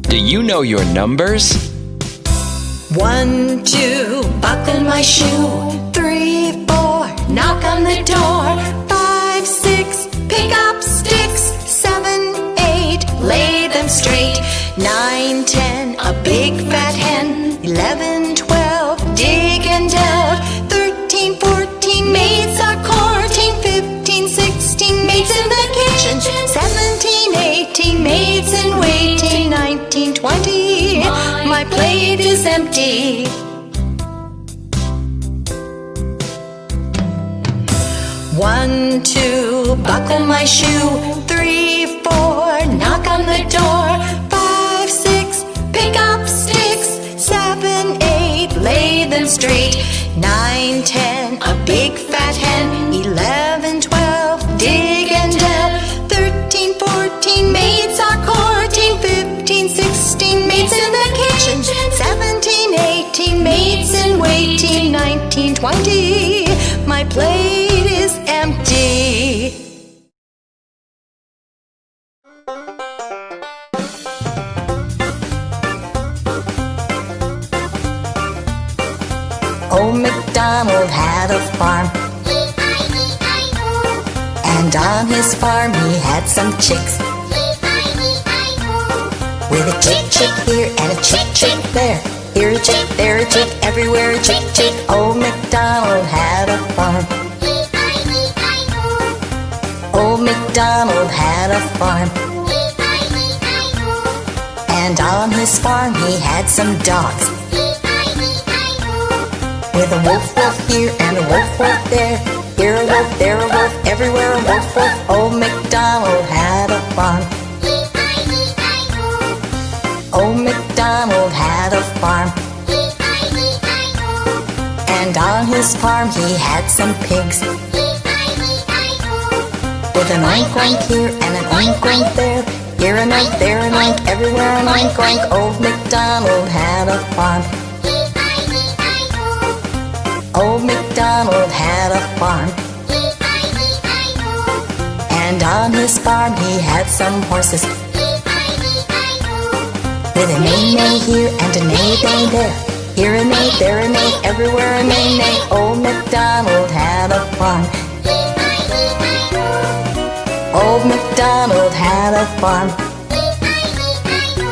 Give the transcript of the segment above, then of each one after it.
Do you know your numbers? 1, 2, buckle my shoe. 3, 4, knock on the door. 5, 6, pick up sticks. 7, 8, lay them straight. 9, 10, a big fat hen. 11, 12, dig and delve. 13, 14, maids are courting. 15, 16, maids in the kitchen. 17, 18, maids in waiting. 19, 20, my plate is empty. 1, 2, buckle my shoe. 3, 4, knock on the door. 5, 6, pick up sticks. 7, 8, lay them straight. 9, 10, a big fat hen. 11, 12, dig and delve. 13, 14, maids are courting. 15, 16, maids in the kitchen. 17, 18, maids in waiting. 19, 20, my plate is empty. Old MacDonald had a farm, E-I-E-I-O. and on his farm he had some chicks, E-I-E-I-O. with a chick chick here and a chick chick there. Here a chick, there a chick, everywhere a chick chick. Old MacDonald had a farm. E-I-E-I-O. Old MacDonald had a farm, E-I-E-I-O. and on his farm he had some dogs, E-I-E-I-O. with a wolf wolf here and a wolf wolf there. Here a wolf, there a wolf, everywhere a wolf wolf. Old MacDonald had a farm. E-I-E-I-O. Old MacDonald had a farm, E-I-E-I-O. and on his farm he had some pigs, E-I-E-I-O. with an oink oink here and an oink oink there. Here an oink, there an oink, everywhere an oink oink. Old MacDonald had a farm. E-I-E-I-O. Old MacDonald had a farm, E-I-E-I-O. and on his farm he had some horses, E-I-E-I-O. with a neigh-neigh here and a neigh-neigh there. Here a neigh, there a neigh, everywhere a neigh-neigh. Old MacDonald had a farm. E-I-E-I-O. Old MacDonald had a farm, E-I-E-I-O.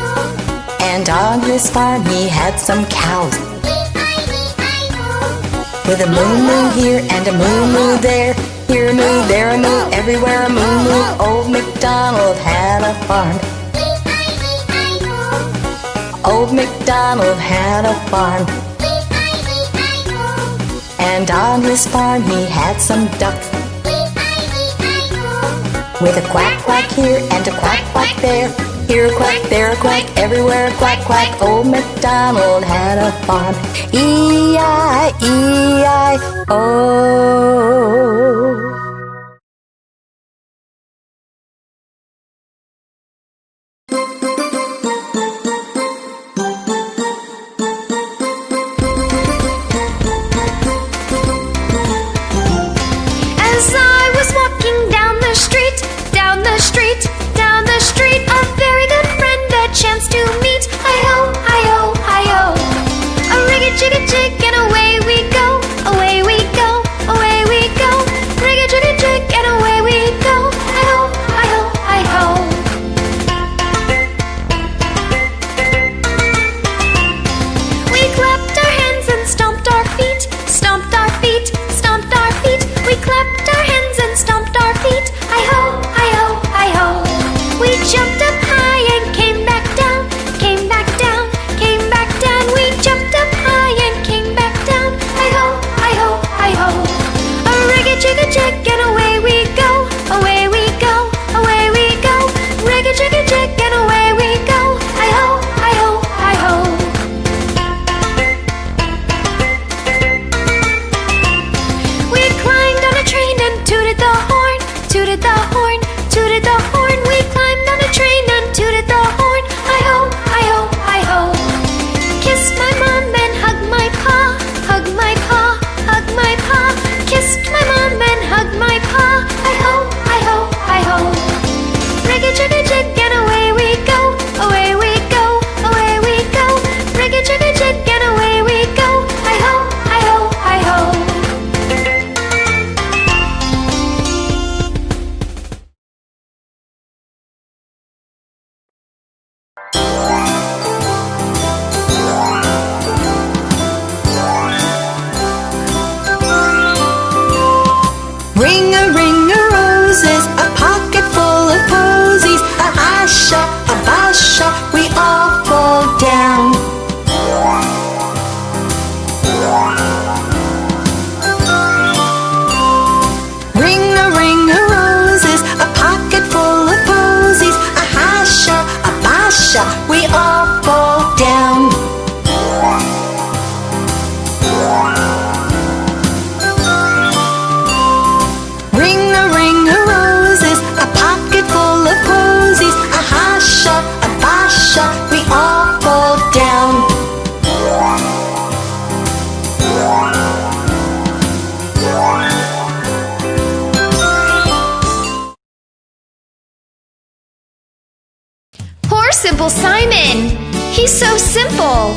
and on his farm he had some cows, E-I-E-I-O. with a moo moo here and a moo moo there. Here a moo, there a moo, everywhere a moo moo. Old MacDonald had a farm. E-I-E-I-O. Old MacDonald had a farm, E-I-E-I-O. and on his farm he had some ducks, E-I-E-I-O. with a quack quack here and a quack quack there. Here a quack, there a quack, everywhere a quack quack. Old MacDonald had a farm. E-I-E-I-O. As I was walking down the street, down the street, down the street, a very good friend I chanced to meet. Hi-ho, hi-ho, hi-ho. A riggy-jiggy-jig and away we go, away we go, away we go. Riggy Simple Simon! He's so simple!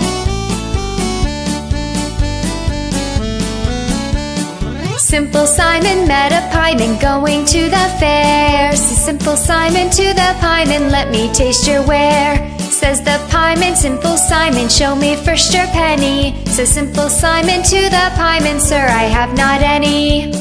Simple Simon met a pieman going to the fair. Says Simple Simon to the pieman, let me taste your ware. Says the pieman, Simple Simon, show me first your penny. Says Simple Simon to the pieman, sir, I have not any.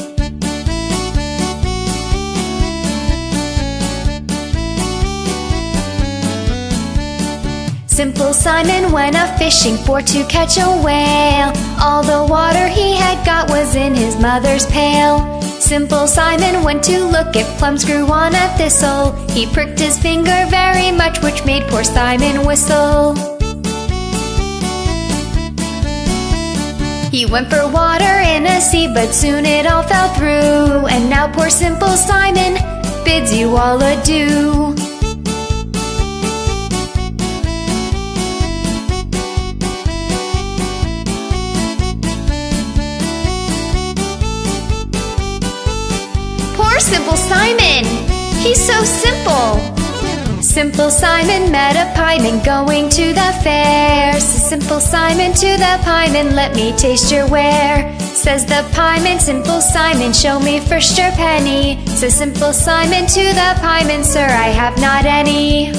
Simple Simon went a-fishing for to catch a whale. All the water he had got was in his mother's pail. Simple Simon went to look if plums grew on a thistle. He pricked his finger very much, which made poor Simon whistle. He went for water in a sea, but soon it all fell through. And now poor Simple Simon bids you all adieu. Simple Simon, he's so simple. Simple Simon met a pieman going to the fair. Says Simple Simon to the pieman, let me taste your ware. Says the pieman, Simple Simon, show me first your penny. Says Simple Simon to the pieman, sir, I have not any.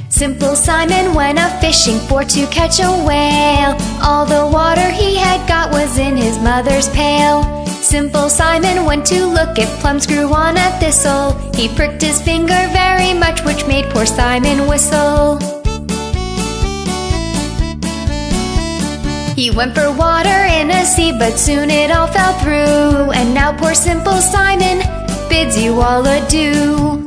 Simple Simon went a-fishing for to catch a whale. All the water he had got was in his mother's pail. Simple Simon went to look if plums grew on a thistle. He pricked his finger very much, which made poor Simon whistle. He went for water in a sea, but soon it all fell through. And now poor Simple Simon bids you all adieu.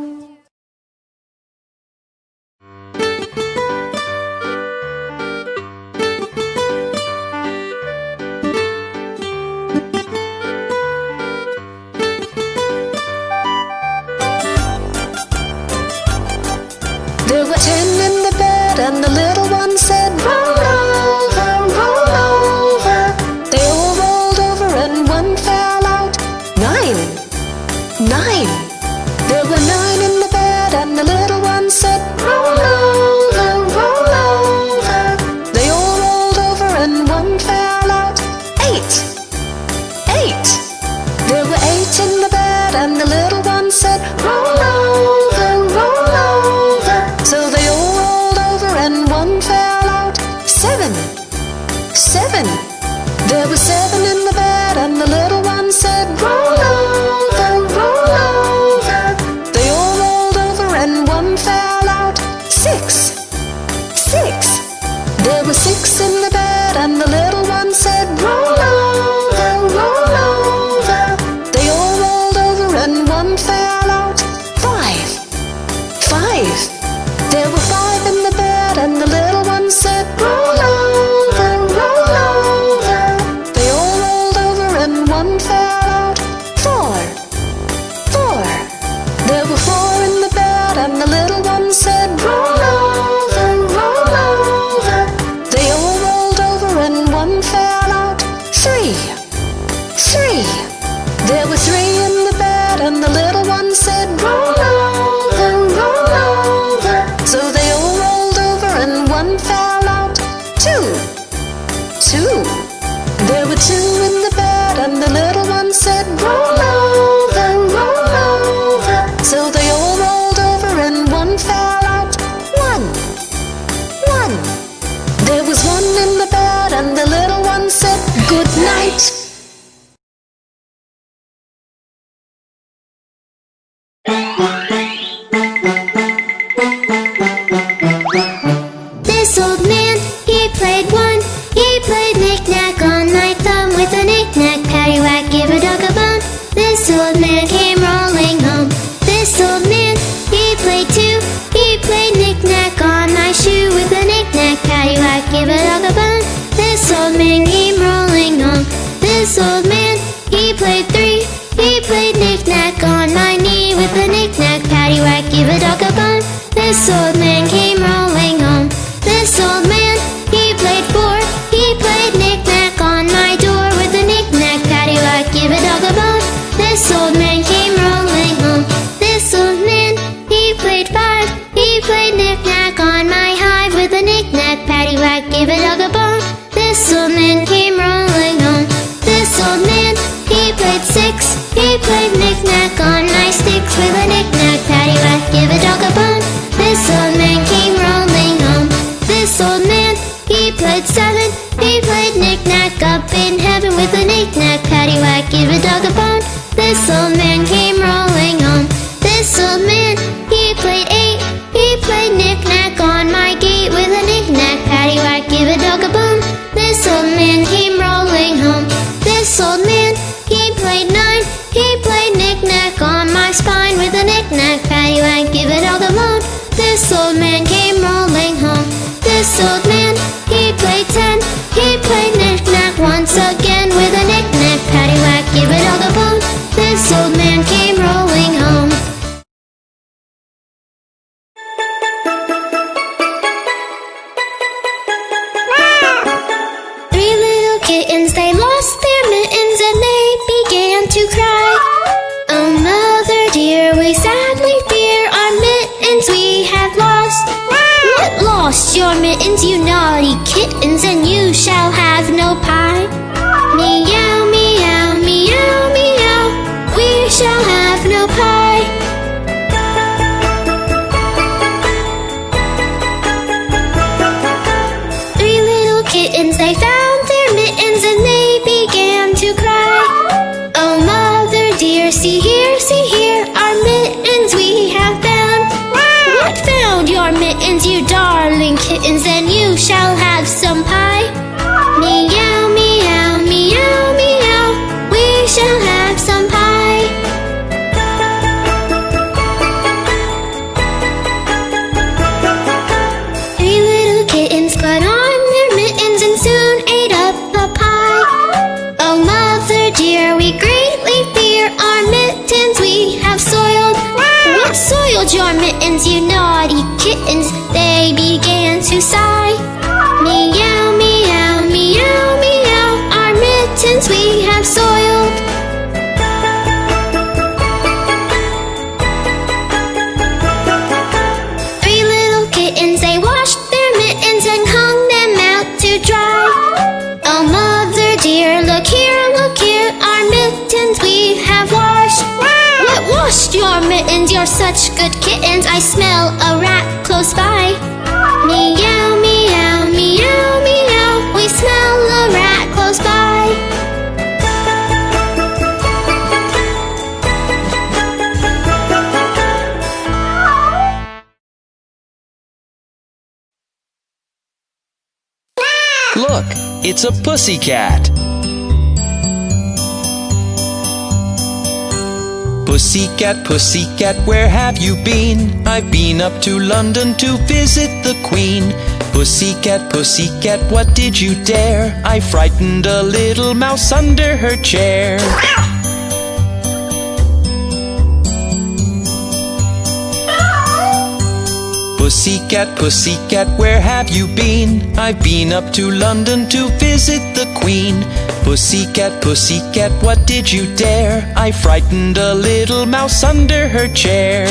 There were 10 in the bed, and the little one said, roll over, roll over. They all rolled over, and one fell out. 9, 9. There were 9 in the bed, and the little one said, roll over, roll over. They all rolled over, and one fell out. 8, 8. There were 8 in the bed, and the little one said, roll over, roll over. So they all rolled over and one fell out. 7, 7. There were 7 in the bed, and the little one said, roll over, roll over. They all rolled over and one fell out. 6, 6. There were 6 in the bed, and the little one said, roll over, roll over. They all rolled over and one fell out. 5, 5. There were 5 in the bed, and the little one said, roll over, roll over. They all rolled over and one fell out. 4, 4. There were 4 in the bed, and the little one said, roll over, roll over. They all rolled over and one fell out. 3, 3. There were 3 in the bed, and the little one said, roll over, roll over. So they all rolled over and one fell out. 2, 2. There were 2 in the bed, and the little one said, roll over, roll over. So they all rolled over and one fell out. 1, 1. There was 1 in the bed, and the little one said, good night. This old man, he played one. He played knick-knack on my thumb with a knick-knack, paddywhack, give a dog a bone. This old man came rolling home. This old man, he played two. He played knick-knack on my shoe with a knick-knack, paddywhack, give a dog a bone. This old man came rolling home. This old man, he played three. He played knick-knack on my knee with a knick-knack, paddywhack, give a dog a bone. This old man came rolling home. This old man, he played four. He played knick-knack on my door with a knick-knack, paddywhack, give a dog a bone. This old man, he played 10. He played knick-knack once again. With a knick-knack, paddywhack, give a dog a bone. This old man came rolling home. Three little kittens, they lost their mittens and they began to cry. Oh, mother dear, we sadly fear our mittens we have lost. What lost your mittens, you naughty kittens, and you shall have no pie? Meow, meow, meow, meow, we shall have no pie. Three little kittens, they found their mittens and they began to cry. Oh, mother dear, see here, our mittens we have found. What found your mittens, you darling kittens, and you shall have some pie? Meow, meow, meow, meow, we shall have some pie. Three little kittens put on their mittens and soon ate up the pie. Oh, mother dear, we greatly fear our mittens we have soiled. What soiled your mittens, you naughty kittens? They began to sigh. Meow, meow, meow, meow, our mittens we have soiled. Three little kittens, they washed their mittens and hung them out to dry. Oh, mother dear, look here, our mittens we have washed. What washed your mittens? You're such good kittens, I smell a rat close by. Meow, meow, meow, meow, we smell a rat close by. Look, it's a pussycat. Pussycat, pussycat, where have you been? I've been up to London to visit the Queen. Pussycat, pussycat, what did you dare? I frightened a little mouse under her chair. Pussycat, pussycat, where have you been? I've been up to London to visit the Queen. Pussycat, pussycat, what did you dare? I frightened a little mouse under her chair.